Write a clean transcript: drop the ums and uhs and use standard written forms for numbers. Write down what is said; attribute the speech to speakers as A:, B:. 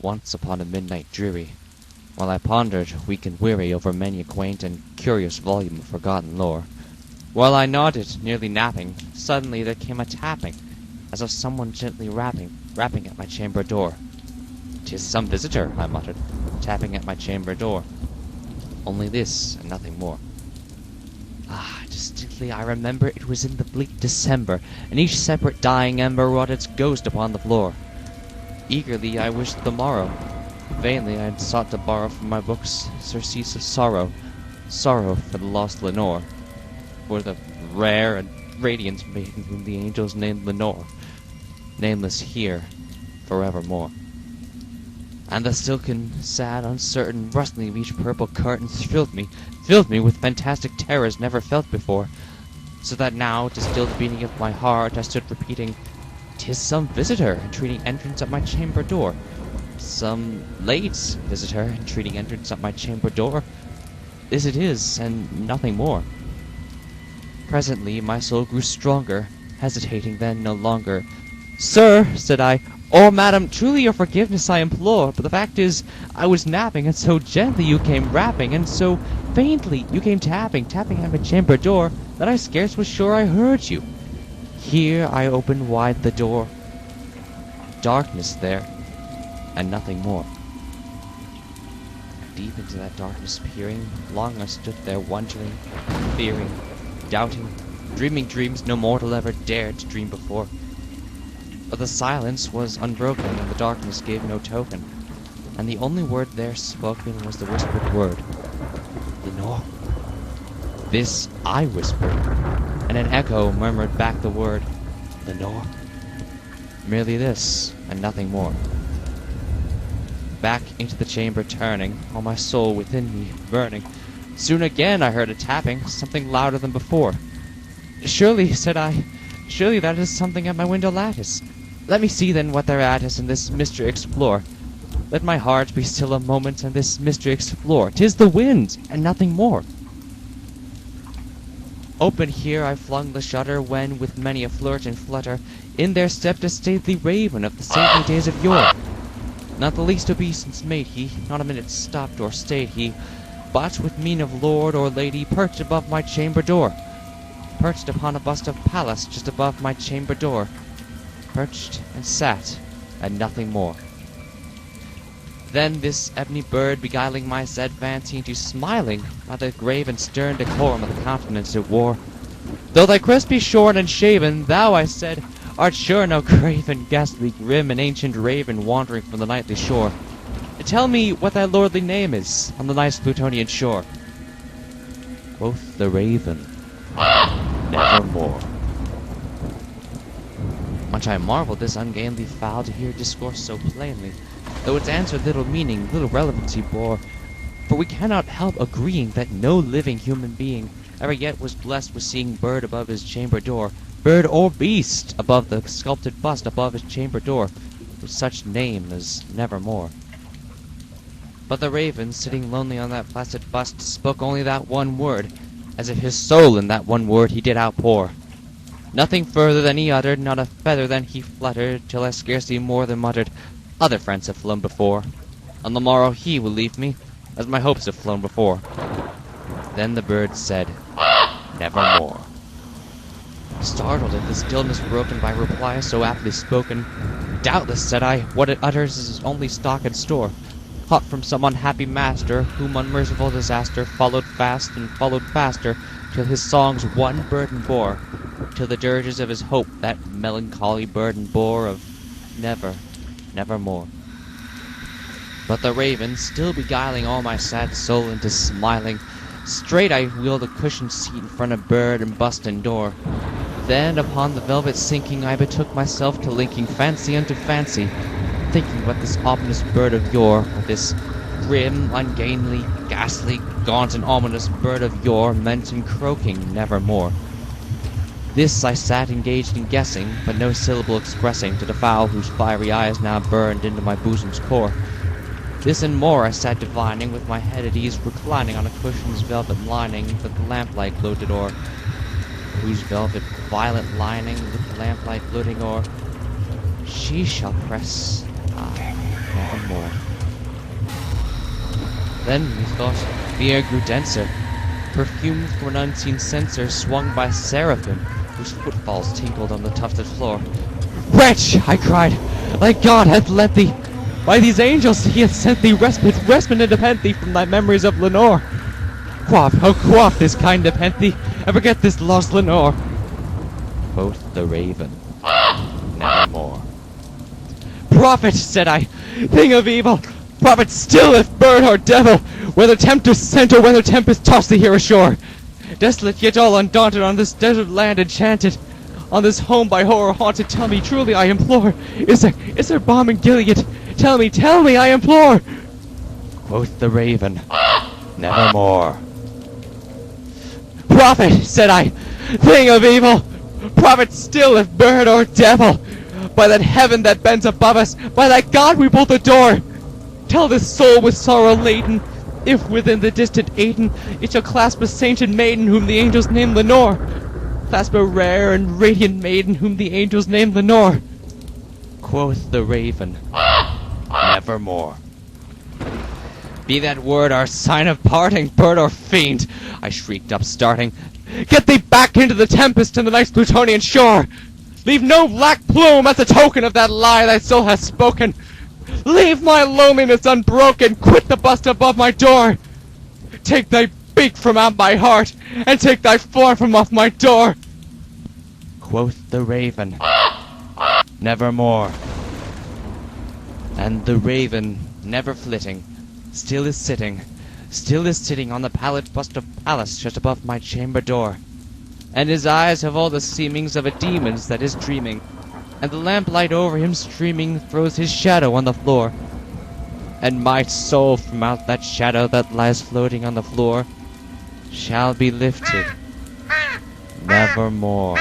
A: once upon a midnight dreary, while I pondered, weak and weary, over many a quaint and curious volume of forgotten lore. While I nodded, nearly napping, suddenly there came a tapping, as of someone gently rapping at my chamber door. "'Tis some visitor," I muttered, tapping at my chamber door. Only this, and nothing more. Distinctly I remember it was in the bleak December, and each separate dying ember wrought its ghost upon the floor. Eagerly I wished the morrow. Vainly I had sought to borrow from my books surcease of sorrow for the lost Lenore, for the rare and radiant maiden whom the angels named Lenore, nameless here forevermore. And the silken, sad, uncertain rustling of each purple curtains filled me with fantastic terrors never felt before, so that now, distilled beating of my heart, I stood repeating, "'Tis some visitor entreating entrance at my chamber door. Some late visitor entreating entrance at my chamber door. This it is, and nothing more." Presently my soul grew stronger, hesitating then no longer. "Sir," said I, "or madam, truly your forgiveness I implore, but the fact is, I was napping, and so gently you came rapping, and so faintly you came tapping at my chamber door, that I scarce was sure I heard you. Here I opened wide the door. Darkness there, and nothing more." Deep into that darkness peering, long I stood there wondering, fearing, doubting, dreaming dreams no mortal ever dared to dream before. But the silence was unbroken, and the darkness gave no token, and the only word there spoken was the whispered word, "Lenore." This I whispered, and an echo murmured back the word, "Lenore." Merely this, and nothing more. Back into the chamber turning, all my soul within me burning, soon again I heard a tapping, something louder than before. "Surely," said I, "surely that is something at my window lattice. Let me see then what thereat is, and this mystery explore. Let my heart be still a moment, and this mystery explore. 'Tis the wind, and nothing more." Open here I flung the shutter, when, with many a flirt and flutter, in there stepped a stately raven of the saintly days of yore. Not the least obeisance made he, not a minute stopped or stayed he, but with mien of lord or lady perched above my chamber door. Perched upon a bust of Pallas just above my chamber door. Perched and sat, and nothing more. Then this ebony bird, beguiling my sad fancy into smiling, by the grave and stern decorum of the countenance it wore. "Though thy crest be shorn and shaven, thou," I said, "art sure no craven, ghastly, grim, and ancient raven wandering from the nightly shore. Tell me what thy lordly name is on the nice Plutonian shore." Quoth the raven, "Nevermore." Much I marveled this ungainly fowl to hear discourse so plainly, though its answer little meaning, little relevancy bore. For we cannot help agreeing that no living human being ever yet was blessed with seeing bird above his chamber door, bird or beast above the sculpted bust above his chamber door, with such name as Nevermore. But the raven, sitting lonely on that placid bust, spoke only that one word, as if his soul in that one word he did outpour. Nothing further than he uttered, not a feather than he fluttered, till I scarcely more than muttered, "Other friends have flown before. On the morrow he will leave me, as my hopes have flown before." Then the bird said, "Nevermore." Startled at the stillness broken by reply so aptly spoken, "Doubtless," said I, "what it utters is only stock and store, hot from some unhappy master, whom unmerciful disaster followed fast and followed faster, till his songs one burden bore, till the dirges of his hope that melancholy burden bore of nevermore." But the raven, still beguiling all my sad soul into smiling, straight I wheeled a cushioned seat in front of bird and bust and door. Then upon the velvet sinking, I betook myself to linking fancy unto fancy, thinking what this ominous bird of yore, what this grim, ungainly, ghastly, gaunt, and ominous bird of yore meant in croaking nevermore. This I sat engaged in guessing, but no syllable expressing to the fowl whose fiery eyes now burned into my bosom's core. This and more I sat divining, with my head at ease reclining on a cushion's velvet lining that the lamplight gloated o'er, whose velvet violet lining with the lamplight gloating o'er. She shall press, nevermore. nevermore. Then, methought, the air grew denser, perfumed from an unseen censer swung by seraphim, whose footfalls tinkled on the tufted floor. "Wretch!" I cried, "thy God hath lent thee! By these angels he hath sent thee respite and nepenthe from thy memories of Lenore! Quaff, oh quaff this kind nepenthe, and forget this lost Lenore!" Quoth the raven, "Nevermore." "Prophet," said I, "thing of evil, prophet still if bird or devil, whether tempter sent or whether tempest tossed thee here ashore, desolate yet all undaunted on this desert land enchanted, on this home by horror haunted, tell me truly I implore, is there balm in Gilead? Tell me, I implore." Quoth the raven, "Nevermore." "Prophet," said I, "thing of evil, prophet still if bird or devil, by that heaven that bends above us, by that God we both adore, tell this soul with sorrow laden, if within the distant Aden it shall clasp a sainted maiden whom the angels name Lenore, clasp a rare and radiant maiden whom the angels name Lenore." Quoth the raven, "Nevermore." "Be that word our sign of parting, bird or fiend," I shrieked up, starting, "get thee back into the tempest and the night's Plutonian shore! Leave no black plume as a token of that lie thy soul hath spoken! Leave my loneliness unbroken, quit the bust above my door! Take thy beak from out my heart, and take thy form from off my door!" Quoth the raven, "Nevermore." And the raven, never flitting, still is sitting on the pallid bust of Pallas just above my chamber door. And his eyes have all the seemings of a demon's that is dreaming, and the lamplight over him streaming throws his shadow on the floor. And my soul from out that shadow that lies floating on the floor shall be lifted nevermore.